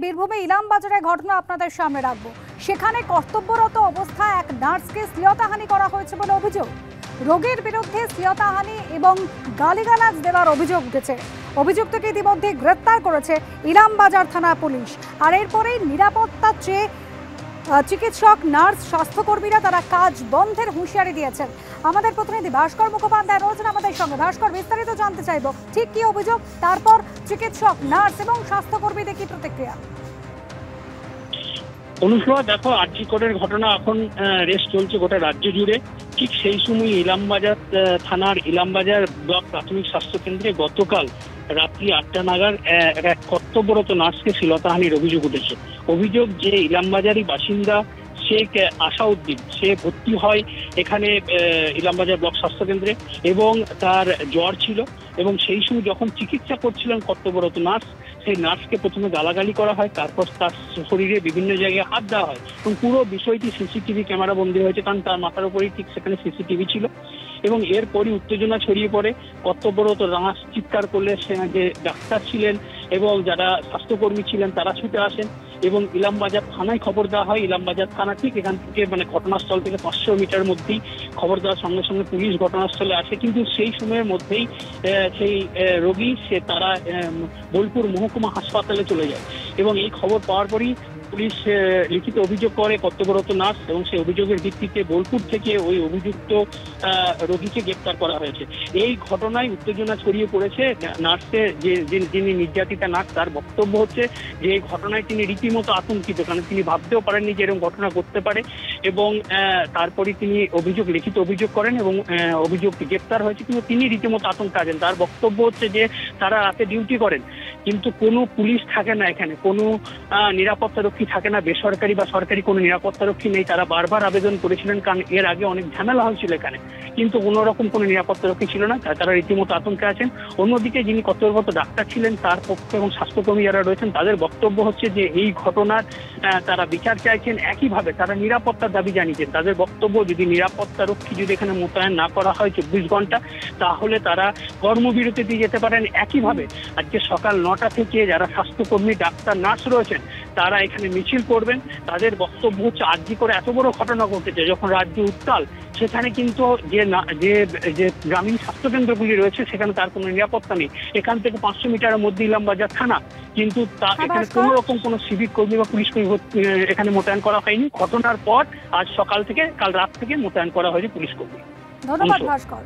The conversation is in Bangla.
বীরভূমে ইলামবাজারে ঘটনা আপনাদের সামনে রাখবো। সেখানে কর্তব্যরত অবস্থায় এক নার্সকে শ্লীলতাহানি করা হয়েছে বলে অভিযোগ। রোগীর বিরুদ্ধে শ্লীলতাহানি এবং গালিগালাজ দেওয়ার অভিযোগ উঠেছে। অভিযুক্তকে ইতিমধ্যে গ্রেপ্তার করেছে ইলামবাজার থানা পুলিশ। আর এরপরেই নিরাপত্তা চেয়ে চিকিৎসক, নার্স, স্বাস্থ্যকর্মীরা তারা কাজ বন্ধের হুঁশিয়ারি দিয়েছেন। আমাদের প্রতিনিধি ভাস্কর মুখোপাধ্যায় রয়েছেন আমাদের সঙ্গে। ভাস্কর, বিস্তারিত জানতে চাইব, ঠিক কি অভিযোগ, তারপর চিকিৎসক, নার্স এবং স্বাস্থ্যকর্মীদের কি প্রতিক্রিয়া? অনুষ্মা, দেখো, আরজি কোডের ঘটনা এখন রেস চলছে গোটা রাজ্য জুড়ে। ঠিক সেই সময় ইলামবাজার থানার ইলামবাজার ব্লক প্রাথমিক স্বাস্থ্য কেন্দ্রে গতকাল রাত্রি 8টা নাগাদ এক কর্তব্যরত নার্সকে শ্লীলতাহানির অভিযোগ উঠেছে। অভিযোগ যে ইলামবাজারই বাসিন্দা শেখ আসাউদ্দিন, সে ভর্তি হয় এখানে ইলামবাজার ব্লক স্বাস্থ্য কেন্দ্রে এবং তার জ্বর ছিল, এবং সেই সময় যখন চিকিৎসা করছিলেন কর্তব্যরত নার্স, সেই নার্সকে প্রথমে গালাগালি করা হয়, তারপর তার শরীরে বিভিন্ন জায়গায় হাত দেওয়া হয় এবং পুরো বিষয়টি সিসিটিভি ক্যামেরা বন্দী হয়েছে, কারণ তার মাথার উপরেই ঠিক সেখানে সিসিটিভি ছিল। এবং এরপরই উত্তেজনা ছড়িয়ে পড়ে। কর্তব্যরত নার্স চিৎকার করলে যে ডাক্তার ছিলেন এবং যারা স্বাস্থ্যকর্মী ছিলেন তারা ছুটে আসেন এবং ইলামবাজার থানায় খবর দেওয়া হয়। ইলামবাজার থানা ঠিক এখান থেকে ঘটনাস্থল থেকে 500 মিটার মধ্যেই খবর দেওয়ার সঙ্গে সঙ্গে পুলিশ ঘটনাস্থলে আসে। কিন্তু সেই সময়ের মধ্যেই সেই রোগী তারা বোলপুর মহকুমা হাসপাতালে চলে যায় এবং এই খবর পাওয়ার পরই পুলিশ লিখিত অভিযোগ করে কর্তব্যরত নার্স, এবং সেই অভিযোগের ভিত্তিতে বোলপুর থেকে ওই অভিযুক্ত রোগীকে গ্রেপ্তার করা হয়েছে। এই ঘটনায় উত্তেজনা ছড়িয়ে পড়েছে। নার্সের যিনি নির্যাতিতা নার্স, তার বক্তব্য হচ্ছে যে এই ঘটনায় তিনি রীতিমতো আতঙ্কিত, কারণ তিনি ভাবতেও পারেননি যে এরকম ঘটনা ঘটতে পারে। এবং তারপরে তিনি লিখিত অভিযোগ করেন এবং অভিযোগ গ্রেপ্তার হয়েছে, কিন্তু তিনি রীতিমতো আতঙ্কে আছেন। তার বক্তব্য হচ্ছে যে তারা রাতে ডিউটি করেন, কিন্তু কোনো পুলিশ থাকে না, এখানে কোনো নিরাপত্তা রক্ষী থাকে না, বেসরকারি বা সরকারি কোনো নিরাপত্তা রক্ষী নেই। তারা বারবার আবেদন করেছিলেন, কারণ এর আগে অনেক ঝামেলা হয়েছিল এখানে, কিন্তু কোনো রকম কোনো নিরাপত্তা রক্ষী ছিল না। তারা রীতিমতো আতঙ্কে আছেন। অন্যদিকে যিনি কর্তব্যরত ডাক্তার ছিলেন, তার পক্ষে এবং স্বাস্থ্যকর্মী যারা রয়েছেন তাদের বক্তব্য হচ্ছে যে এই ঘটনার তারা বিচার চাইছেন। একইভাবে তারা নিরাপত্তার দাবি জানিয়েছেন। তাদের বক্তব্য, যদি নিরাপত্তা রক্ষী যদি এখানে মোতায়েন না করা হয় 24 ঘন্টা, তাহলে তারা কর্মবিরতি দিয়ে যেতে পারেন। একইভাবে আজকে সকাল 9টা থেকে যারা স্বাস্থ্যকর্মী, ডাক্তার, নার্স রয়েছেন তারা এখানে মিছিল করবেন। তাদের বক্তব্য হচ্ছে আরজি করে এত বড় ঘটনা ঘটেছে, যখন রাজ্য উত্তাল, সেখানে কিন্তু যে গ্রামীণ স্বাস্থ্যকেন্দ্রগুলি রয়েছে সেখানে তার কোনো নিরাপত্তা নেই। এখান থেকে 500 মিটারের মধ্যে ইলামবাজার থানা, কিন্তু এখানে কোনো রকম কোনো সিভিক কর্মী বা পুলিশ কর্মী এখানে মোতায়েন করা হয়নি। ঘটনার পর আজ সকাল থেকে, কাল রাত থেকে মোতায়েন করা হয়েছে পুলিশ কর্মী। ধন্যবাদ ভাস্কর।